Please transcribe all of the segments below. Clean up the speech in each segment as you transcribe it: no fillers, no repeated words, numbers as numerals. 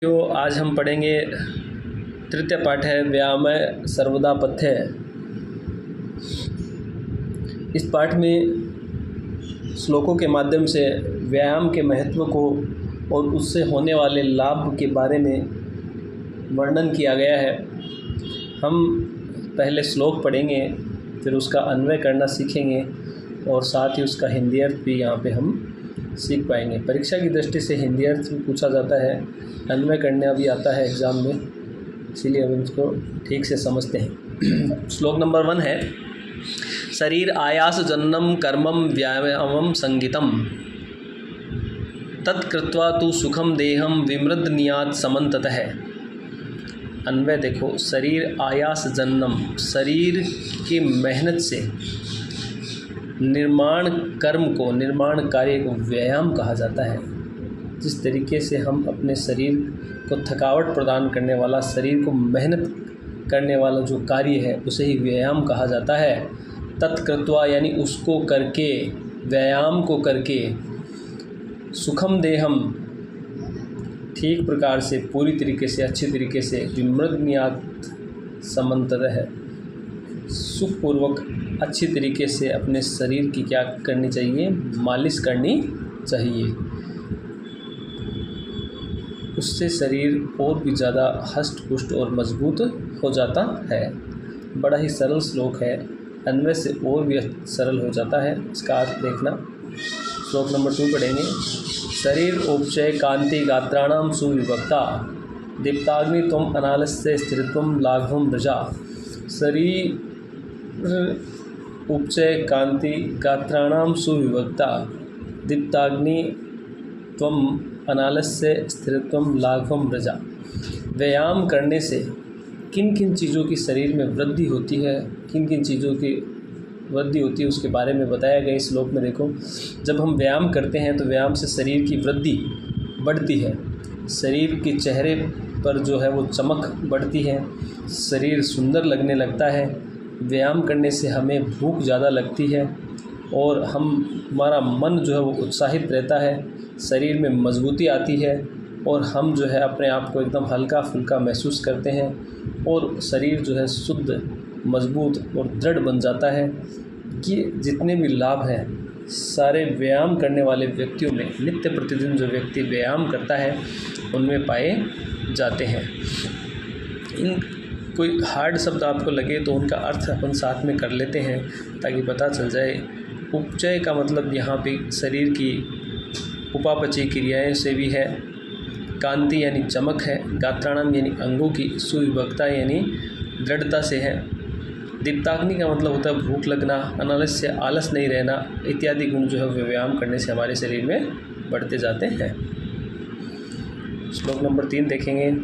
तो आज हम पढ़ेंगे तृतीय पाठ है व्यायाम सर्वदा पथ्य। इस पाठ में श्लोकों के माध्यम से व्यायाम के महत्व को और उससे होने वाले लाभ के बारे में वर्णन किया गया है। हम पहले श्लोक पढ़ेंगे, फिर उसका अन्वय करना सीखेंगे और साथ ही उसका हिंदी अर्थ भी यहाँ पे हम सीख पाएंगे। परीक्षा की दृष्टि से हिंदी अर्थ भी पूछा जाता है, अन्वय करना भी आता है एग्ज़ाम में, इसीलिए अब इसको ठीक से समझते हैं। श्लोक नंबर 1 है, शरीर आयास जन्नम कर्मम व्यायामम संगीतम तत्कृत्वा तु सुखम देहम विमृद्धनियात समन्ततः। अन्वय देखो, शरीर आयास जन्नम, शरीर की मेहनत से निर्माण कर्म को, निर्माण कार्य को व्यायाम कहा जाता है। जिस तरीके से हम अपने शरीर को थकावट प्रदान करने वाला, शरीर को मेहनत करने वाला जो कार्य है उसे ही व्यायाम कहा जाता है। तत्कृत्वा यानी उसको करके, व्यायाम को करके, सुखम देहम ठीक प्रकार से, पूरी तरीके से, अच्छी तरीके से, विमृद्धनियात समन्ततः सुखपूर्वक अच्छी तरीके से अपने शरीर की क्या करनी चाहिए, मालिश करनी चाहिए। उससे शरीर और भी ज़्यादा हष्ट पुष्ट और मजबूत हो जाता है। बड़ा ही सरल श्लोक है, अन्वय से और भी सरल हो जाता है। इसका अर्थ देखना। श्लोक नंबर 2 पढ़ेंगे, शरीर उपचय कांति गात्राणाम सुविभक्ता दीप्ताग्नि त्वम अनालस्य स्थिरत्वम लाघवम रजा। शरीर उपचय कांति गात्राणाम सुविभक्ता दीप्ताग्नि त्वम अनालस्य स्थिरत्वम लाघवम रजा। व्यायाम करने से किन किन चीज़ों की शरीर में वृद्धि होती है, किन किन चीज़ों की वृद्धि होती है उसके बारे में बताया गया इस श्लोक में। देखो, जब हम व्यायाम करते हैं तो व्यायाम से शरीर की वृद्धि बढ़ती है, शरीर के चेहरे पर जो है वो चमक बढ़ती है, शरीर सुंदर लगने लगता है। व्यायाम करने से हमें भूख ज़्यादा लगती है और हमारा मन जो है वो उत्साहित रहता है, शरीर में मजबूती आती है और हम जो है अपने आप को एकदम हल्का फुल्का महसूस करते हैं और शरीर जो है शुद्ध, मजबूत और दृढ़ बन जाता है। ये जितने भी लाभ हैं सारे व्यायाम करने वाले व्यक्तियों में, नित्य प्रतिदिन जो व्यक्ति व्यायाम करता है उनमें पाए जाते हैं। इन कोई हार्ड शब्द आपको लगे तो उनका अर्थ अपन साथ में कर लेते हैं ताकि पता चल जाए। उपचय का मतलब यहाँ पे शरीर की उपापचय क्रियाएं से भी है, कांति यानी चमक है, गात्राणाम यानी अंगों की सुविभक्ता यानी दृढ़ता से है, दीप्ताग्नि का मतलब होता है भूख लगना, अनालस्य आलस नहीं रहना इत्यादि गुण जो है व्यायाम करने से हमारे शरीर में बढ़ते जाते हैं। श्लोक नंबर 3 देखेंगे,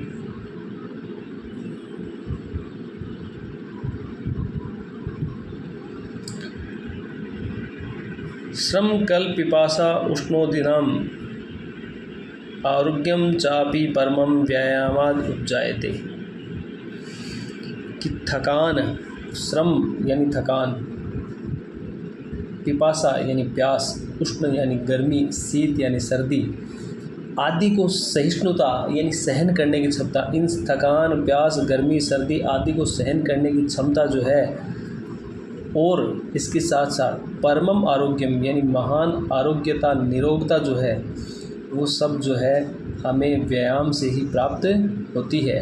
श्रम कल पिपासा उष्णोदिनाम आरोग्यम चापि परमम व्यायामाद उपजायते। कि थकान, श्रम यानी थकान, पिपासा यानी प्यास, उष्ण यानी गर्मी, शीत यानी सर्दी, आदि को सहिष्णुता यानी सहन करने की क्षमता। इन थकान, प्यास, गर्मी, सर्दी आदि को सहन करने की क्षमता जो है और इसके साथ साथ परमम आरोग्यम यानी महान आरोग्यता, निरोगता जो है वो सब जो है हमें व्यायाम से ही प्राप्त होती है।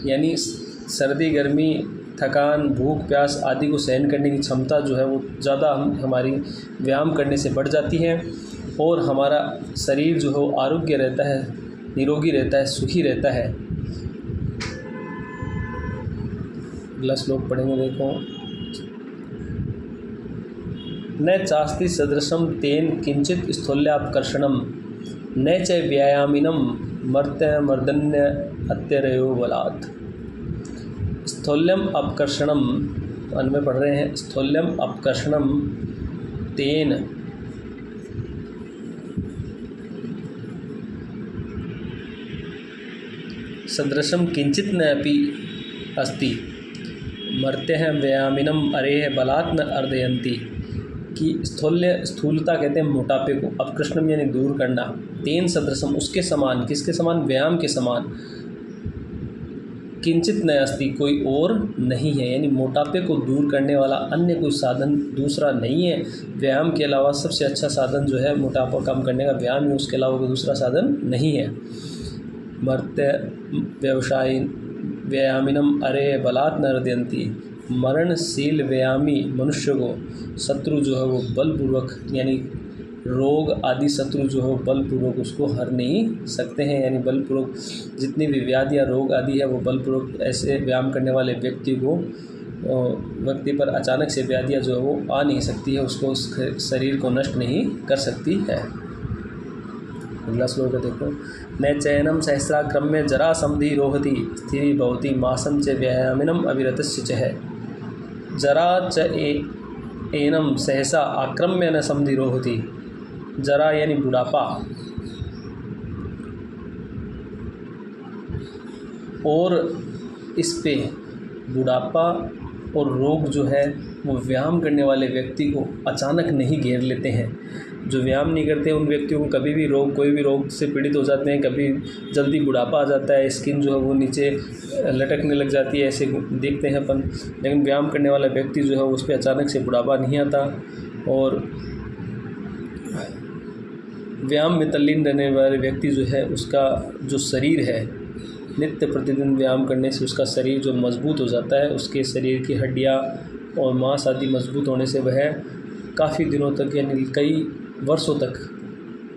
यानी सर्दी, गर्मी, थकान, भूख, प्यास आदि को सहन करने की क्षमता जो है वो ज़्यादा हमारी व्यायाम करने से बढ़ जाती है और हमारा शरीर जो है वो आरोग्य रहता है, निरोगी रहता है, सुखी रहता है। अगला श्लोक पढ़ेंगे, देखो, न चास्ति सदृशम तेन किंचित स्थूल्यापकर्षणम न च व्यायामिनम मर्त्य मर्दन्य अत्यरयो बलात्। स्थूल्यम अपकर्षणम, अन्वय पढ़ रहे हैं, स्थूल्यम अपकर्षणम तेन सदृशम किंचित न अपि अस्ति मर्त्य व्यायामिनम अरेह बलात् न अर्दयन्ति। कि स्थूलता कहते हैं मोटापे को, अपकृष्णम यानी दूर करना, तेन सदृशम, उसके समान, किसके समान, व्यायाम के समान, किंचित न अस्ति, कोई और नहीं है। यानी मोटापे को दूर करने वाला अन्य कोई साधन दूसरा नहीं है। व्यायाम के अलावा सबसे अच्छा साधन जो है मोटापा कम करने का व्यायाम है, उसके अलावा कोई दूसरा साधन नहीं है। मर्त्य व्यवसायी व्यायामिनम अरे बलात् न हृदयन्ति, मरणशील व्यायामी मनुष्य को शत्रु जो है वो बलपूर्वक, यानी रोग आदि शत्रु जो है बलपूर्वक उसको हर नहीं सकते हैं। यानी बलपूर्वक जितनी भी व्याधियाँ रोग आदि है वो बलपूर्वक ऐसे व्यायाम करने वाले व्यक्ति पर अचानक से व्याधियाँ जो है वो आ नहीं सकती है, उसको उस शरीर को नष्ट नहीं कर सकती है। अगला श्लोक है देखो, न चैनम सहस्राक्रम्य जरा समधि रोहति स्थिरी भवति मासम च व्यायामिनम अविरतस्य च है। जरा च एनम सहसा आक्रम्य न समधि रोहति, जरा यानी बुढ़ापा, और इस पे बुढ़ापा और रोग जो है वो व्यायाम करने वाले व्यक्ति को अचानक नहीं घेर लेते हैं। जो व्यायाम नहीं करते उन व्यक्तियों को कभी भी रोग, कोई भी रोग से पीड़ित हो जाते हैं, कभी जल्दी बुढ़ापा आ जाता है, स्किन जो है वो नीचे लटकने लग जाती है, ऐसे देखते हैं अपन। लेकिन व्यायाम करने वाला व्यक्ति जो है उस पर अचानक से बुढ़ापा नहीं आता, और व्यायाम में तल्लीन रहने वाले व्यक्ति जो है उसका जो शरीर है नित्य प्रतिदिन व्यायाम करने से उसका शरीर जो मजबूत हो जाता है, उसके शरीर की हड्डियाँ और मांस आदि मजबूत होने से वह काफ़ी दिनों तक यानी कई वर्षों तक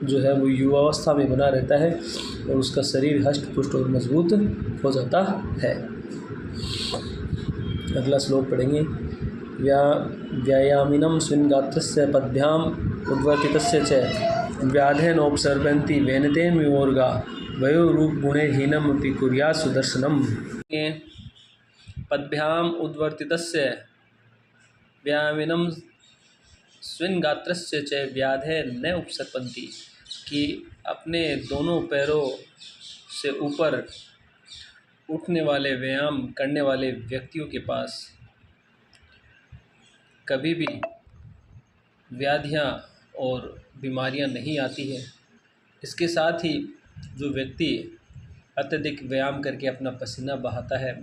जो है वो युवावस्था में बना रहता है और उसका शरीर हष्ट पुष्ट और मजबूत हो जाता है। अगला श्लोक पढ़ेंगे, व्यायामिनम स्विन्गात्रस्य पद्भ्याम उद्वर्तितस्य च व्याधेनोपसर्पन्ति वेनतेन विमोर्गा वयो रूप गुणे हीनम अपि कुर्यात् सुदर्शनम। पद्भ्याम उद्वर्तितस्य व्यायामिनम स्विन्गात्रस्य च व्याधे न उपसर्पन्ति, कि अपने दोनों पैरों से ऊपर उठने वाले व्यायाम करने वाले व्यक्तियों के पास कभी भी व्याधियाँ और बीमारियाँ नहीं आती है। इसके साथ ही जो व्यक्ति अत्यधिक व्यायाम करके अपना पसीना बहाता है,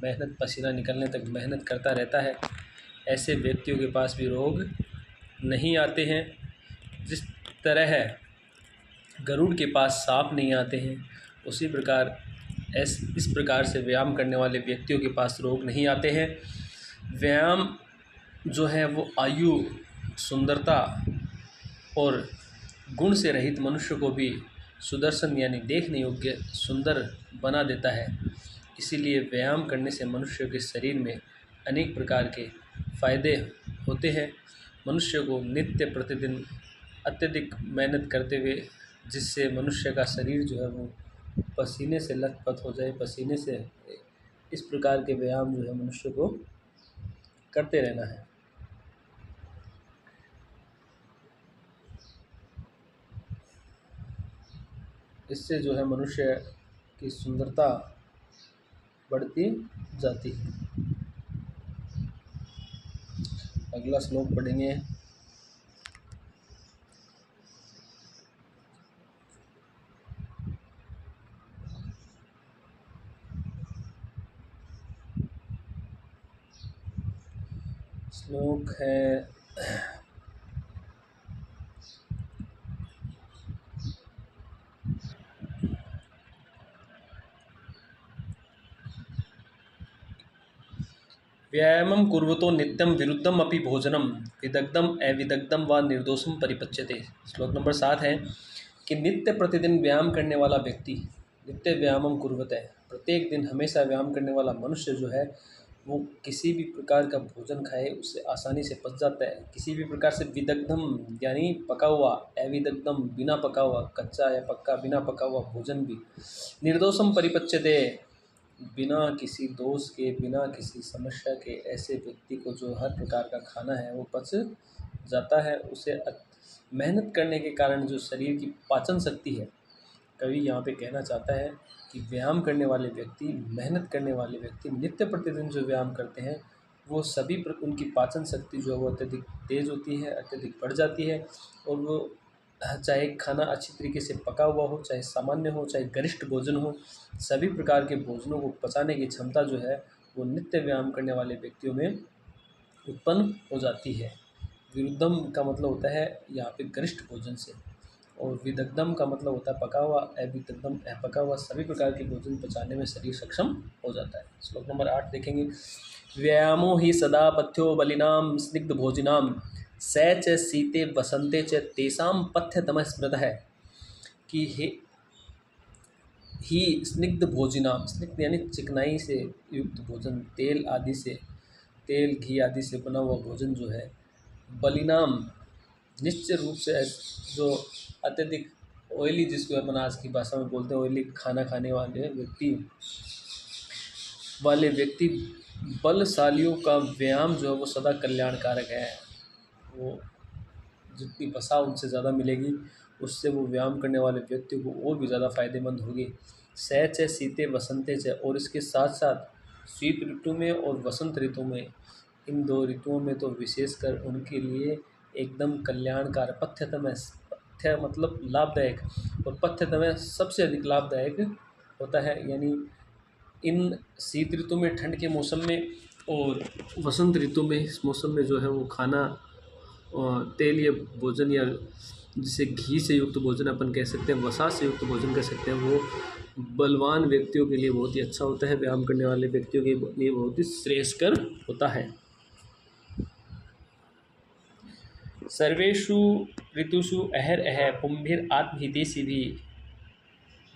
मेहनत पसीना निकलने तक मेहनत करता रहता है, ऐसे व्यक्तियों के पास भी रोग नहीं आते हैं। जिस तरह गरुड़ के पास सांप नहीं आते हैं, उसी प्रकार इस प्रकार से व्यायाम करने वाले व्यक्तियों के पास रोग नहीं आते हैं। व्यायाम जो है वो आयु, सुंदरता और गुण से रहित मनुष्य को भी सुदर्शन यानी देखने योग्य सुंदर बना देता है। इसीलिए व्यायाम करने से मनुष्य के शरीर में अनेक प्रकार के फायदे होते हैं। मनुष्य को नित्य प्रतिदिन अत्यधिक मेहनत करते हुए जिससे मनुष्य का शरीर जो है वो पसीने से लथपथ हो जाए, पसीने से, इस प्रकार के व्यायाम जो है मनुष्य को करते रहना है। इससे जो है मनुष्य की सुंदरता बढ़ती जाती है। अगला श्लोक पढ़ेंगे, श्लोक है व्यायामं कुर्वतो नित्यं विरुद्धम अपि भोजनम विदग्धम अविदग्धम व निर्दोषम परिपच्यते। श्लोक नंबर 7 है कि नित्य प्रतिदिन व्यायाम करने वाला व्यक्ति, नित्य व्यायामं कुर्वते, प्रत्येक दिन हमेशा व्यायाम करने वाला मनुष्य जो है वो किसी भी प्रकार का भोजन खाए उससे आसानी से पच जाता है। किसी भी प्रकार से विदग्धम यानी पका हुआ, अविदग्धम बिना पका हुआ, कच्चा या पक्का बिना पका हुआ भोजन भी, निर्दोषम परिपच्यते बिना किसी दोष के, बिना किसी समस्या के, ऐसे व्यक्ति को जो हर प्रकार का खाना है वो पच जाता है। उसे मेहनत करने के कारण जो शरीर की पाचन शक्ति है, कवि यहाँ पे कहना चाहता है कि व्यायाम करने वाले व्यक्ति, मेहनत करने वाले व्यक्ति नित्य प्रतिदिन जो व्यायाम करते हैं वो उनकी पाचन शक्ति जो है वो अत्यधिक तेज़ होती है, अत्यधिक बढ़ जाती है और वो चाहे खाना अच्छी तरीके से पका हुआ हो, चाहे सामान्य हो, चाहे गरिष्ठ भोजन हो, सभी प्रकार के भोजनों को पचाने की क्षमता जो है वो नित्य व्यायाम करने वाले व्यक्तियों में उत्पन्न हो जाती है। विरुद्धम का मतलब होता है यहाँ पे गरिष्ठ भोजन से, और विदग्धम का मतलब होता है पका हुआ, अविदग्धम पका हुआ। सभी प्रकार के भोजन पचाने में शरीर सक्षम हो जाता है। श्लोक नंबर 8 देखेंगे। व्यायामो ही सदा पथ्यो बलिनाम स्निग्ध भोजिनाम स च शीते वसंते च तेषां पथ्यतम स्मृतः। कि ही स्निग्ध भोजिनाम, स्निग्ध यानी चिकनाई से युक्त भोजन, तेल आदि से, तेल घी आदि से बना हुआ भोजन जो है, बलिनाम निश्चित रूप से जो अत्यधिक ऑयली, जिसको अपन आज की भाषा में बोलते हैं ऑयली खाना खाने वाले व्यक्ति बलशालियों का व्यायाम जो है वो सदा कल्याणकारक है। वो जितनी वसा उनसे ज़्यादा मिलेगी, उससे वो व्यायाम करने वाले व्यक्ति को और भी ज़्यादा फायदेमंद होगी। सहच है शीते वसंते च, और इसके साथ साथ शीत ऋतु में और वसंत ऋतु में, इन दो ऋतुओं में तो विशेषकर उनके लिए एकदम कल्याणकार, पथ्यतम है, पथ्य मतलब लाभदायक, और पथ्यतम है सबसे अधिक लाभदायक होता है। यानी इन शीत ऋतु में ठंड के मौसम में और वसंत ऋतु में इस मौसम में जो है वो खाना तेल या भोजन, या जिसे घी से युक्त भोजन अपन कह सकते हैं, वसा से युक्त भोजन कह सकते हैं, वो बलवान व्यक्तियों के लिए बहुत ही अच्छा होता है, व्यायाम करने वाले व्यक्तियों के लिए बहुत ही श्रेयस्कर होता है। सर्वेषु ऋतुषु अहरअह पुंभिर आत्महितेषि भी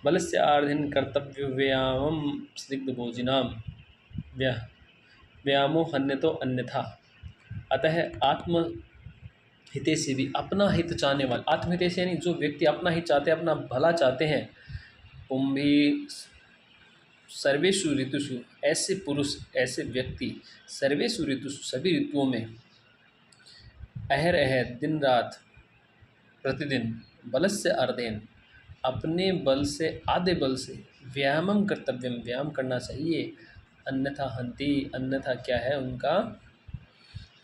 बलस्य आर्धन कर्तव्य व्यायामं स्निग्ध भोजिनाम व्यायामो हन्यतो अन्यथा। अतः आत्म हितेशी भी, अपना हित चाहने वाले, आत्महितेशी यानी जो व्यक्ति अपना हित चाहते हैं, अपना भला चाहते हैं। पुंभी सर्वेषु ऋतुषु, ऐसे पुरुष, ऐसे व्यक्ति, सर्वेषु ऋतुषु सभी ऋतुओं में, अहर दिन रात प्रतिदिन, बलस्य अर्धेन अपने बल से आधे बल से, व्यायामम कर्तव्यम व्यायाम करना चाहिए, अन्यथा हंति अन्यथा क्या है उनका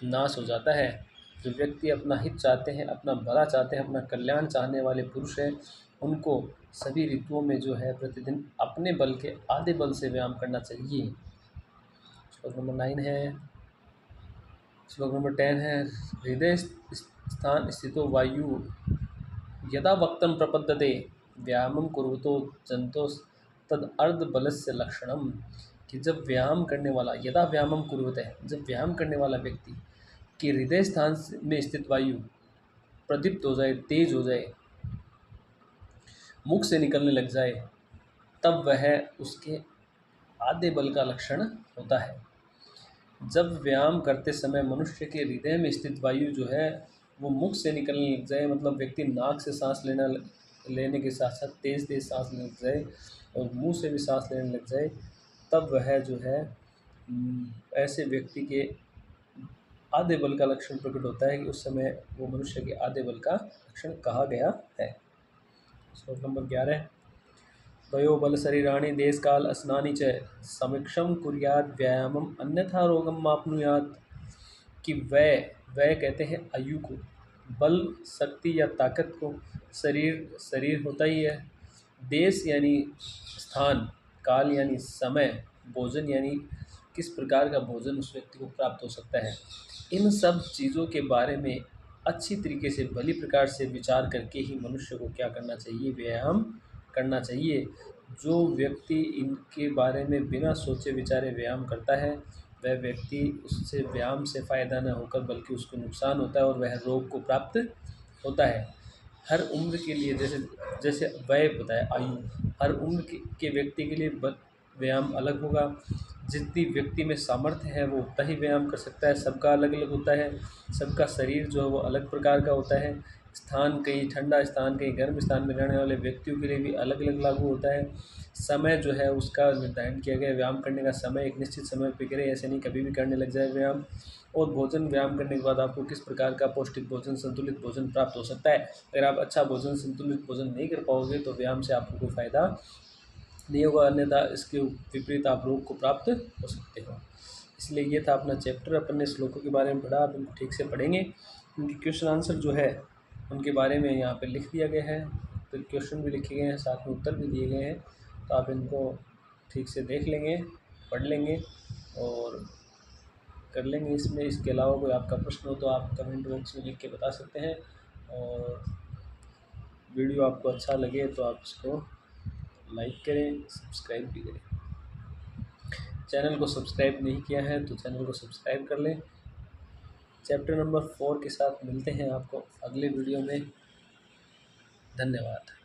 नाश हो जाता है। जो व्यक्ति अपना हित चाहते हैं, अपना भला चाहते हैं, अपना कल्याण चाहने वाले पुरुष हैं, उनको सभी ऋतुओं में जो है प्रतिदिन अपने बल के आधे बल से व्यायाम करना चाहिए। श्लोक नंबर 9 है। श्लोक नंबर 10 है। हृदय स्थान स्थितो वायु यदा वक्तं प्रपद्यते व्यायामं कुर्वतो जंतो तद अर्ध बलस्य लक्षणम। कि जब व्यायाम करने वाला, यदा व्यायामं कुर्वते, जब व्यायाम करने वाला व्यक्ति कि हृदय स्थान में स्थित वायु प्रदीप्त हो जाए, तेज हो जाए, मुख से निकलने लग जाए, तब वह उसके आधे बल का लक्षण होता है। जब व्यायाम करते समय मनुष्य के हृदय में स्थित वायु जो है वो मुख से निकलने लग जाए, मतलब व्यक्ति नाक से सांस लेने के साथ साथ तेज तेज सांस लेने लग जाए और मुंह से भी सांस लेने लग जाए, तब वह जो है ऐसे व्यक्ति के आधे बल का लक्षण प्रकट होता है कि उस समय वो मनुष्य के आधे बल का लक्षण कहा गया है। श्लोक नंबर 11। वयो बल शरीराणि देश काल अस्नानि च समीक्षम कुर्याद व्यायामम अन्यथा रोगम मापनुयात। कि वय कहते हैं आयु को, बल शक्ति या ताकत को, शरीर होता ही है, देश यानी स्थान, काल यानी समय, भोजन यानी किस प्रकार का भोजन उस व्यक्ति को प्राप्त हो सकता है, इन सब चीज़ों के बारे में अच्छी तरीके से भली प्रकार से विचार करके ही मनुष्य को क्या करना चाहिए, व्यायाम करना चाहिए। जो व्यक्ति इनके बारे में बिना सोचे विचारे व्यायाम करता है, वह व्यक्ति उससे व्यायाम से फ़ायदा न होकर बल्कि उसको नुकसान होता है और वह रोग को प्राप्त होता है। हर उम्र के लिए, जैसे वय बताया आयु, हर उम्र के व्यक्ति के लिए व्यायाम अलग होगा। जितनी व्यक्ति में सामर्थ्य है वो उतना ही व्यायाम कर सकता है, सबका अलग अलग होता है, सबका शरीर जो है वो अलग प्रकार का होता है। स्थान कहीं ठंडा स्थान, कहीं गर्म स्थान में रहने वाले व्यक्तियों के लिए भी अलग अलग लागू होता है। समय जो है उसका निर्धारण किया गया, व्यायाम करने का समय एक निश्चित समय पे करें, ऐसे नहीं कभी भी करने लग जाए व्यायाम। और भोजन, व्यायाम करने के बाद आपको किस प्रकार का पौष्टिक भोजन, संतुलित भोजन प्राप्त हो सकता है। अगर आप अच्छा भोजन, संतुलित भोजन नहीं कर पाओगे तो व्यायाम से आपको कोई फ़ायदा नहीं होगा, अन्यथा इसके विपरीत आप रोग को प्राप्त हो सकते हो। इसलिए ये था अपना चैप्टर, अपन ने श्लोकों के बारे में पढ़ा, आप इनको ठीक से पढ़ेंगे। इनकी क्वेश्चन आंसर जो है उनके बारे में यहाँ पे लिख दिया गया है। तो क्वेश्चन भी लिखे गए हैं, साथ में उत्तर भी दिए गए हैं, तो आप इनको ठीक से देख लेंगे, पढ़ लेंगे और कर लेंगे इसमें। इसके अलावा कोई आपका प्रश्न हो तो आप कमेंट बॉक्स में लिख के बता सकते हैं। और वीडियो आपको अच्छा लगे तो आप इसको लाइक करें, सब्सक्राइब भी करें। चैनल को सब्सक्राइब नहीं किया है तो चैनल को सब्सक्राइब कर लें। चैप्टर नंबर 4 के साथ मिलते हैं आपको अगले वीडियो में। धन्यवाद।